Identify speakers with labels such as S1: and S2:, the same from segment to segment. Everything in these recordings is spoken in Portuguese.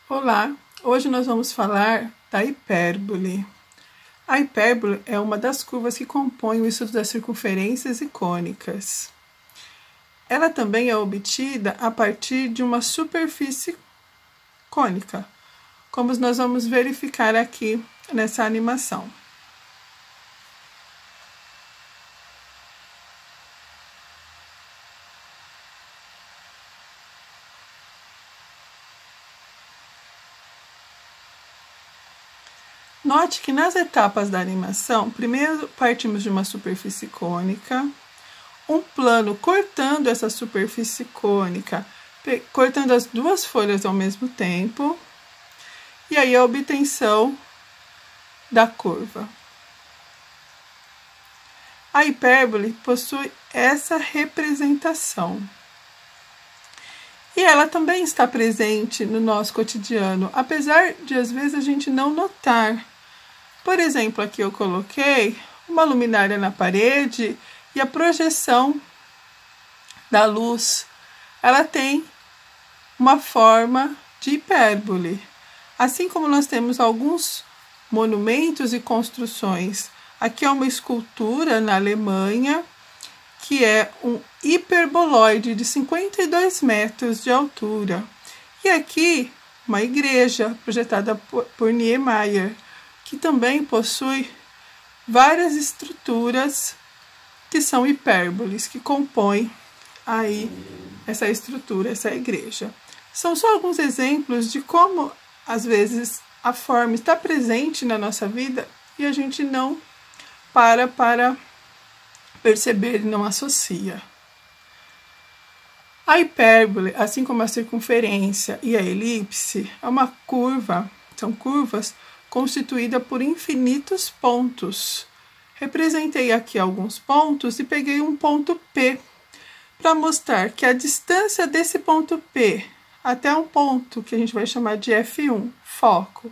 S1: Olá, hoje nós vamos falar da hipérbole. A hipérbole é uma das curvas que compõem o estudo das circunferências e cônicas. Ela também é obtida a partir de uma superfície cônica, como nós vamos verificar aqui nessa animação. Note que nas etapas da animação, primeiro partimos de uma superfície cônica, um plano cortando essa superfície cônica, cortando as duas folhas ao mesmo tempo, e aí a obtenção da curva. A hipérbole possui essa representação. E ela também está presente no nosso cotidiano, apesar de às vezes a gente não notar. Por exemplo, aqui eu coloquei uma luminária na parede e a projeção da luz, ela tem uma forma de hipérbole. Assim como nós temos alguns monumentos e construções. Aqui é uma escultura na Alemanha, que é um hiperboloide de 52 metros de altura. E aqui, uma igreja projetada por Niemeyer, que também possui várias estruturas que são hipérboles, que compõem aí essa estrutura, essa igreja. São só alguns exemplos de como, às vezes, a forma está presente na nossa vida e a gente não para perceber e não associa. A hipérbole, assim como a circunferência e a elipse, é uma curva, são curvas constituídas por infinitos pontos. Representei aqui alguns pontos e peguei um ponto P para mostrar que a distância desse ponto P até um ponto que a gente vai chamar de F1, foco,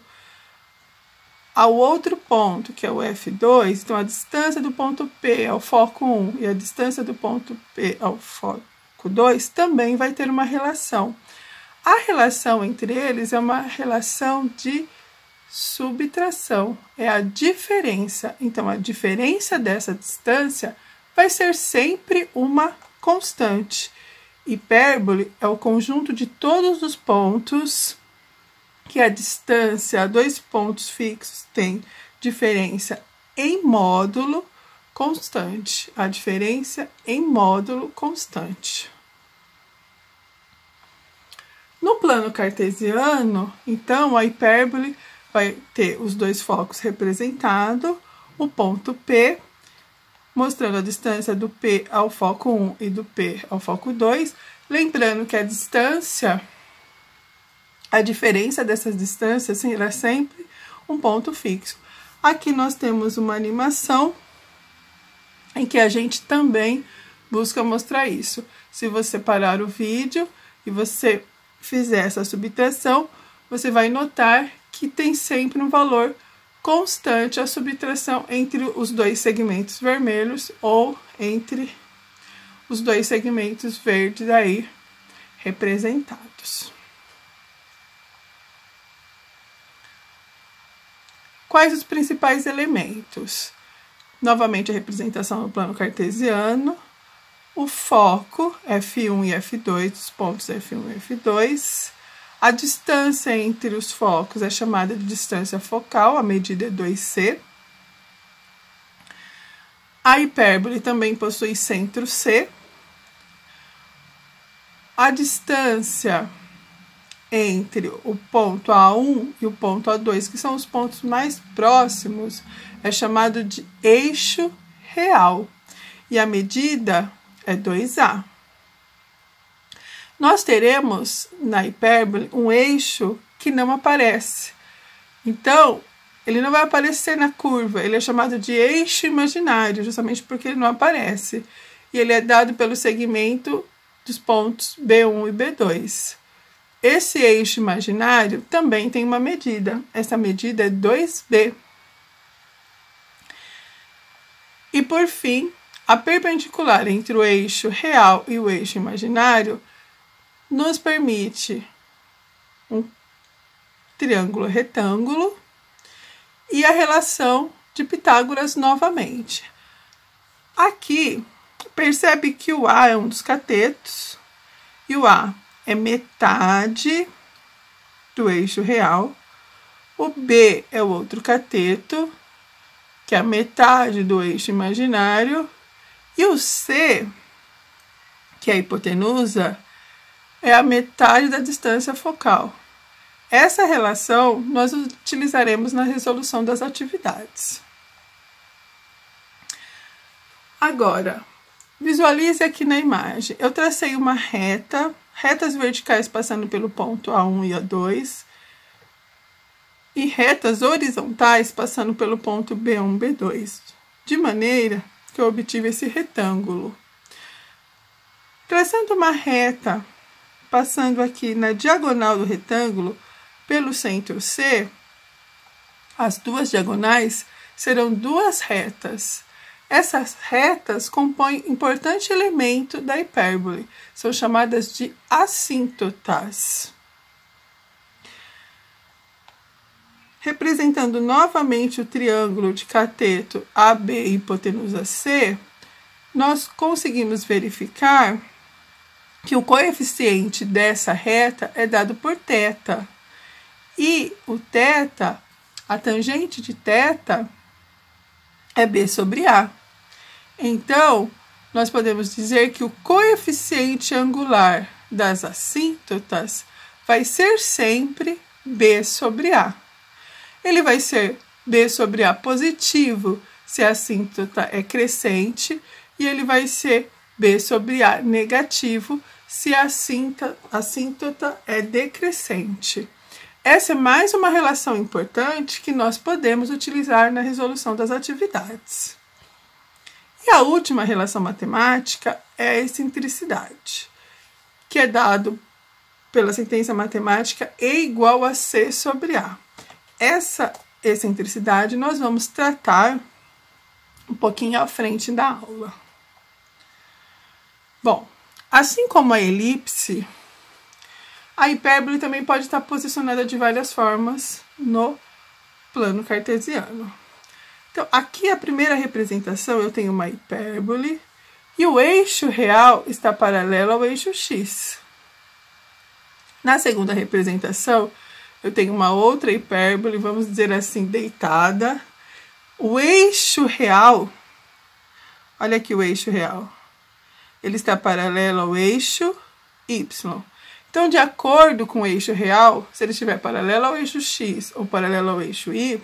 S1: ao outro ponto, que é o F2, então a distância do ponto P ao foco 1 e a distância do ponto P ao foco 2 também vai ter uma relação. A relação entre eles é uma relação de subtração, é a diferença. Então, a diferença dessa distância vai ser sempre uma constante. Hipérbole é o conjunto de todos os pontos que a distância a dois pontos fixos tem diferença em módulo constante. A diferença em módulo constante. No plano cartesiano, então, a hipérbole vai ter os dois focos representados, o ponto P, mostrando a distância do P ao foco 1 e do P ao foco 2. Lembrando que a distância, a diferença dessas distâncias será sempre um ponto fixo. Aqui nós temos uma animação em que a gente também busca mostrar isso. Se você parar o vídeo e você fizer essa subtração, você vai notar que tem sempre um valor constante a subtração entre os dois segmentos vermelhos ou entre os dois segmentos verdes aí representados. Quais os principais elementos? Novamente a representação no plano cartesiano, o foco F1 e F2, dos pontos F1 e F2, a distância entre os focos é chamada de distância focal, a medida é 2C. A hipérbole também possui centro C. A distância entre o ponto A1 e o ponto A2, que são os pontos mais próximos, é chamado de eixo real. E a medida é 2A. Nós teremos na hipérbole um eixo que não aparece. Então, ele não vai aparecer na curva, ele é chamado de eixo imaginário, justamente porque ele não aparece. E ele é dado pelo segmento dos pontos B1 e B2. Esse eixo imaginário também tem uma medida. Essa medida é 2B. E, por fim, a perpendicular entre o eixo real e o eixo imaginário nos permite triângulo retângulo e a relação de Pitágoras novamente. Aqui, percebe que o A é um dos catetos e o A é metade do eixo real. O B é o outro cateto, que é a metade do eixo imaginário. E o C, que é a hipotenusa, é a metade da distância focal. Essa relação nós utilizaremos na resolução das atividades. Agora, visualize aqui na imagem. Eu tracei uma reta, retas verticais passando pelo ponto A1 e A2, e retas horizontais passando pelo ponto B1 e B2, de maneira que eu obtive esse retângulo. Traçando uma reta, passando aqui na diagonal do retângulo, pelo centro C, as duas diagonais serão duas retas. Essas retas compõem importante elemento da hipérbole, são chamadas de assíntotas. Representando novamente o triângulo de cateto AB e hipotenusa C, nós conseguimos verificar que o coeficiente dessa reta é dado por θ. E o θ, a tangente de θ, é B sobre A. Então, nós podemos dizer que o coeficiente angular das assíntotas vai ser sempre B sobre A. Ele vai ser B sobre A positivo se a assíntota é crescente e ele vai ser B sobre A negativo se a assíntota é decrescente. Essa é mais uma relação importante que nós podemos utilizar na resolução das atividades. E a última relação matemática é a excentricidade, que é dado pela sentença matemática E igual a C sobre A. Essa excentricidade nós vamos tratar um pouquinho à frente da aula. Bom, assim como a elipse, a hipérbole também pode estar posicionada de várias formas no plano cartesiano. Então, aqui a primeira representação eu tenho uma hipérbole e o eixo real está paralelo ao eixo x. Na segunda representação, eu tenho uma outra hipérbole, vamos dizer assim, deitada. O eixo real, olha aqui o eixo real, ele está paralelo ao eixo y. Então, de acordo com o eixo real, se ele estiver paralelo ao eixo x ou paralelo ao eixo y,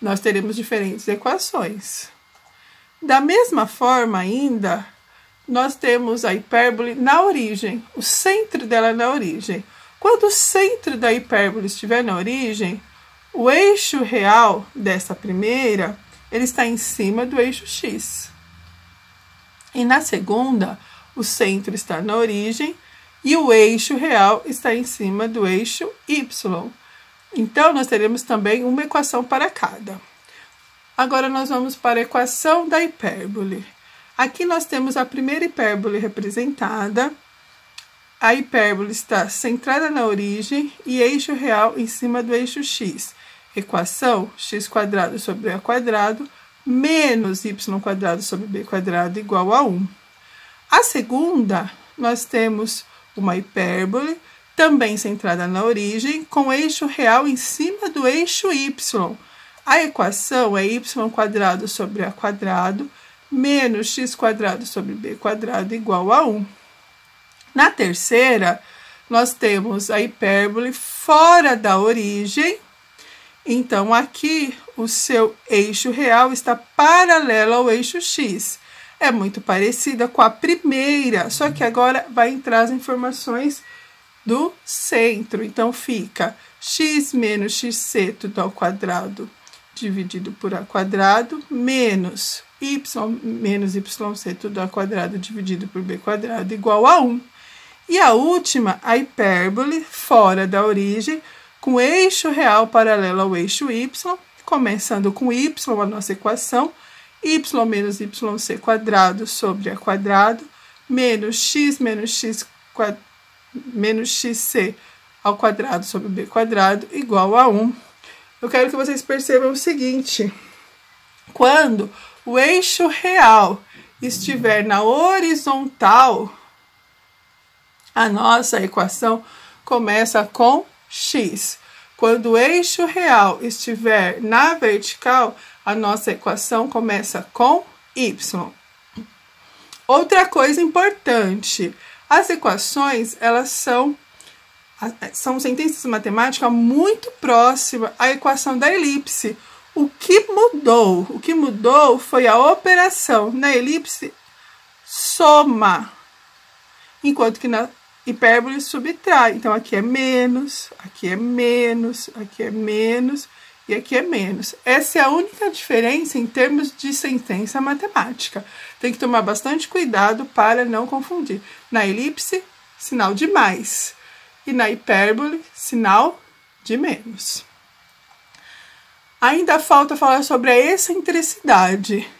S1: nós teremos diferentes equações. Da mesma forma ainda, nós temos a hipérbole na origem, o centro dela na origem. Quando o centro da hipérbole estiver na origem, o eixo real dessa primeira, ele está em cima do eixo x. E na segunda, o centro está na origem e o eixo real está em cima do eixo y. Então, nós teremos também uma equação para cada. Agora, nós vamos para a equação da hipérbole. Aqui nós temos a primeira hipérbole representada. A hipérbole está centrada na origem e eixo real em cima do eixo x. Equação x² sobre A² menos y² sobre B² igual a 1. A segunda, nós temos uma hipérbole também centrada na origem, com eixo real em cima do eixo y. A equação é y² sobre A² menos x² sobre B² igual a 1. Na terceira, nós temos a hipérbole fora da origem. Então, aqui, o seu eixo real está paralelo ao eixo x. É muito parecida com a primeira, só que agora vai entrar as informações do centro. Então, fica x menos xc tudo ao quadrado dividido por A² menos y menos yc tudo ao quadrado dividido por B² igual a 1. E a última, a hipérbole fora da origem, com eixo real paralelo ao eixo y, começando com y, a nossa equação, y menos yc² sobre A² menos x xc ao quadrado sobre b quadrado igual a 1. Eu quero que vocês percebam o seguinte: quando o eixo real estiver na horizontal, a nossa equação começa com x. Quando o eixo real estiver na vertical, a nossa equação começa com y. Outra coisa importante, as equações, elas são sentenças matemáticas muito próximas à equação da elipse. O que mudou? O que mudou foi a operação. Na elipse, soma, enquanto que na hipérbole subtrai. Então, aqui é menos, aqui é menos, aqui é menos e aqui é menos. Essa é a única diferença em termos de sentença matemática. Tem que tomar bastante cuidado para não confundir. Na elipse, sinal de mais. E na hipérbole, sinal de menos. Ainda falta falar sobre a excentricidade.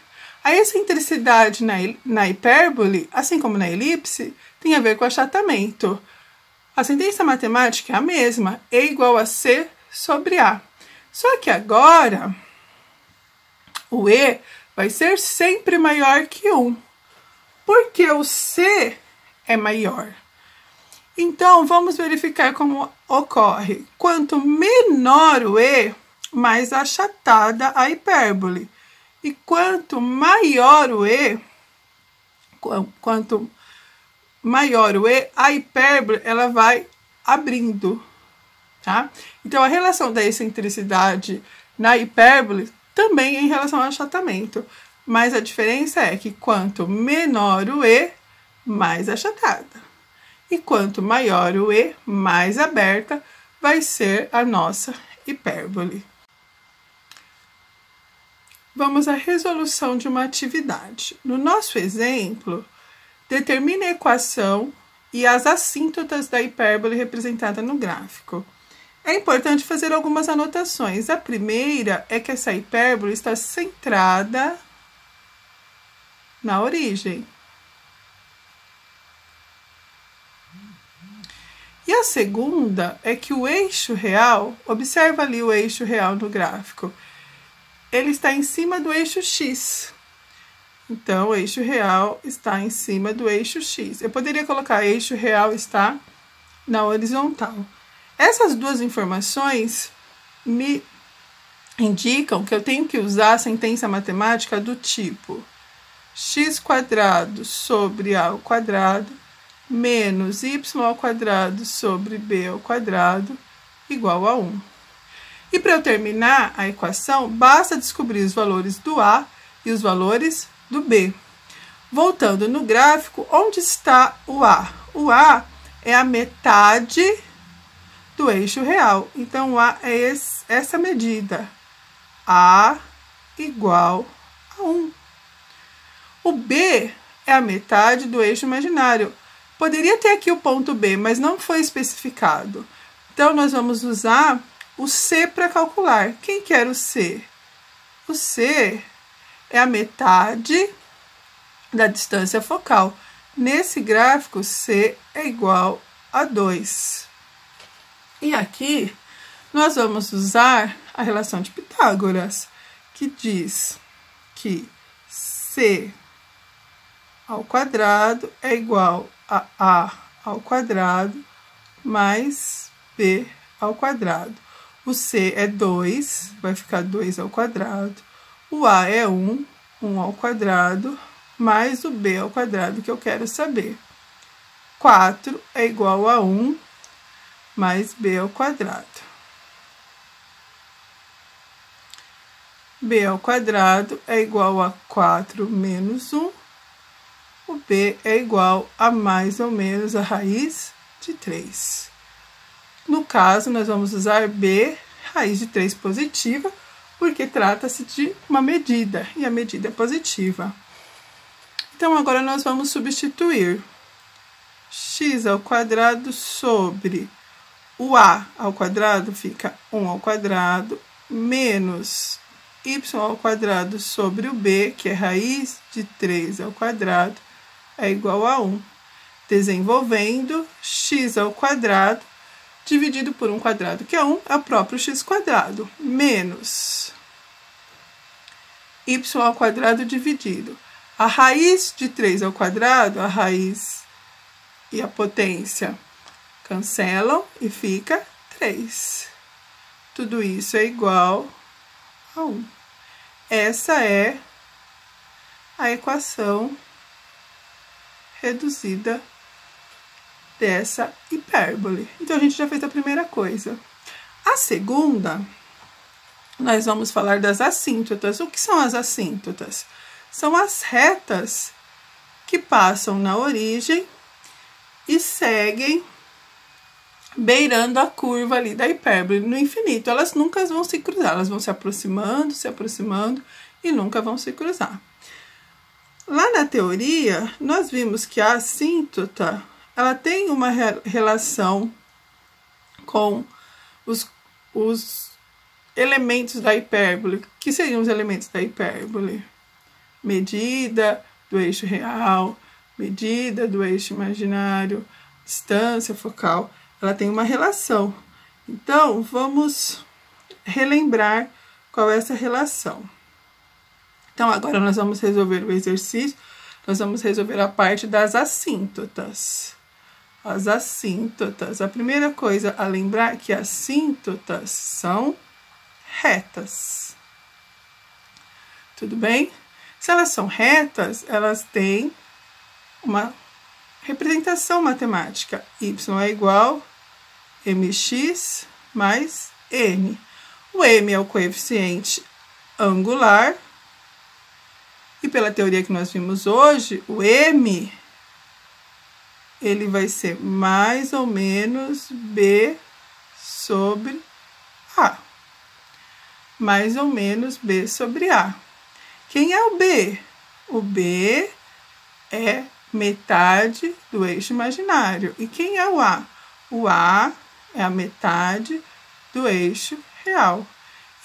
S1: A excentricidade na hipérbole, assim como na elipse, tem a ver com achatamento. A sentença matemática é a mesma, E igual a C sobre A. Só que agora, o E vai ser sempre maior que 1, porque o C é maior. Então, vamos verificar como ocorre. Quanto menor o E, mais achatada a hipérbole. E quanto maior o E, a hipérbole ela vai abrindo, tá? Então, a relação da excentricidade na hipérbole também é em relação ao achatamento. Mas a diferença é que quanto menor o E, mais achatada. E quanto maior o E, mais aberta vai ser a nossa hipérbole. Vamos à resolução de uma atividade. No nosso exemplo, determine a equação e as assíntotas da hipérbole representada no gráfico. É importante fazer algumas anotações. A primeira é que essa hipérbole está centrada na origem. E a segunda é que o eixo real, observa ali o eixo real no gráfico, ele está em cima do eixo x. Então, o eixo real está em cima do eixo x. Eu poderia colocar eixo real está na horizontal. Essas duas informações me indicam que eu tenho que usar a sentença matemática do tipo x² sobre a ao quadrado menos y² sobre b² igual a 1. E para eu terminar a equação, basta descobrir os valores do A e os valores do B. Voltando no gráfico, onde está o A? O A é a metade do eixo real. Então, o A é essa medida. A igual a 1. O B é a metade do eixo imaginário. Poderia ter aqui o ponto B, mas não foi especificado. Então, nós vamos usar o C para calcular. Quem que era o C? O C é a metade da distância focal. Nesse gráfico, C é igual a 2. E aqui, nós vamos usar a relação de Pitágoras, que diz que C ao quadrado é igual a A ao quadrado mais B ao quadrado. O C é 2, vai ficar 2 ao quadrado. O A é 1, 1 ao quadrado, mais o B ao quadrado, que eu quero saber. 4 é igual a 1, mais B ao quadrado. B ao quadrado é igual a 4 menos 1. O B é igual a mais ou menos a raiz de 3. No caso, nós vamos usar B, raiz de 3 positiva, porque trata-se de uma medida, e a medida é positiva. Então, agora nós vamos substituir x ao quadrado sobre o A ao quadrado, fica 1 ao quadrado, menos y ao quadrado sobre o B, que é raiz de 3 ao quadrado, é igual a 1. Desenvolvendo, x ao quadrado dividido por 1 quadrado, que é 1, é o próprio x quadrado, menos y ao quadrado dividido. A raiz de 3 ao quadrado, a raiz e a potência cancelam e fica 3. Tudo isso é igual a 1. Essa é a equação reduzida dessa hipérbole. Então, a gente já fez a primeira coisa. A segunda, nós vamos falar das assíntotas. O que são as assíntotas? São as retas que passam na origem e seguem beirando a curva ali da hipérbole no infinito. Elas nunca vão se cruzar, elas vão se aproximando e nunca vão se cruzar. Lá na teoria, nós vimos que a assíntota, ela tem uma relação com os elementos da hipérbole. Que seriam os elementos da hipérbole? Medida do eixo real, medida do eixo imaginário, distância focal. Ela tem uma relação. Então, vamos relembrar qual é essa relação. Então, agora nós vamos resolver o exercício. Nós vamos resolver a parte das assíntotas. As assíntotas. A primeira coisa a lembrar é que assíntotas são retas. Tudo bem? Se elas são retas, elas têm uma representação matemática. Y é igual a mx mais n. O m é o coeficiente angular. E pela teoria que nós vimos hoje, o m ele vai ser mais ou menos b sobre a. Mais ou menos b sobre a. Quem é o b? O b é metade do eixo imaginário. E quem é o a? O a é a metade do eixo real.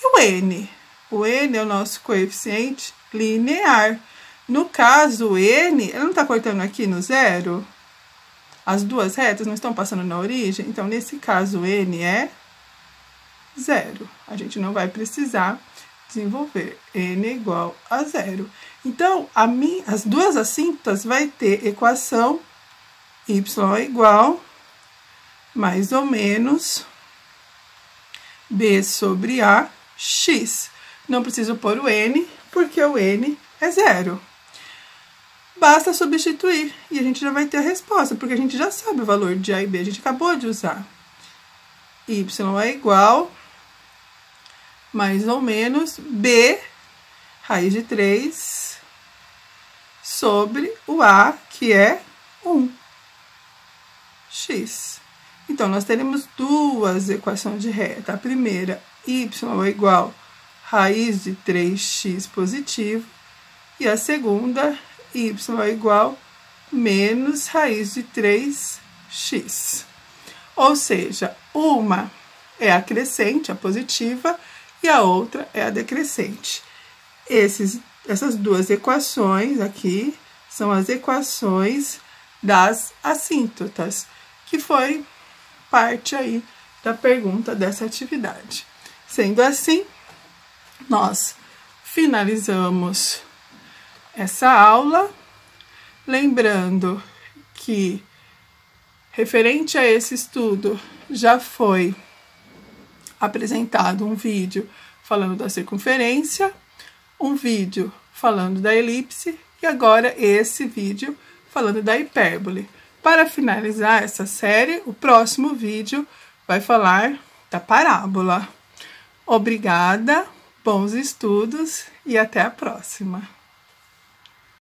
S1: E o n? O n é o nosso coeficiente linear. No caso, o n, ele não está cortando aqui no zero? As duas retas não estão passando na origem? Então, nesse caso, o n é zero. A gente não vai precisar desenvolver. N é igual a zero. Então, as duas assíntotas vai ter equação y é igual mais ou menos b sobre a x. Não preciso pôr o n, porque o n é zero. Basta substituir e a gente já vai ter a resposta, porque a gente já sabe o valor de a e b, a gente acabou de usar. Y é igual mais ou menos b raiz de 3 sobre o a, que é 1, x. Então, nós teremos duas equações de reta. A primeira, y é igual a raiz de 3x positivo. E a segunda, y é igual a menos raiz de 3x. Ou seja, uma é a crescente, a positiva, e a outra é a decrescente. Essas duas equações aqui são as equações das assíntotas, que foi parte aí da pergunta dessa atividade. Sendo assim, nós finalizamos essa aula, lembrando que, referente a esse estudo, já foi apresentado um vídeo falando da circunferência, um vídeo falando da elipse e agora esse vídeo falando da hipérbole. Para finalizar essa série, o próximo vídeo vai falar da parábola. Obrigada, bons estudos e até a próxima.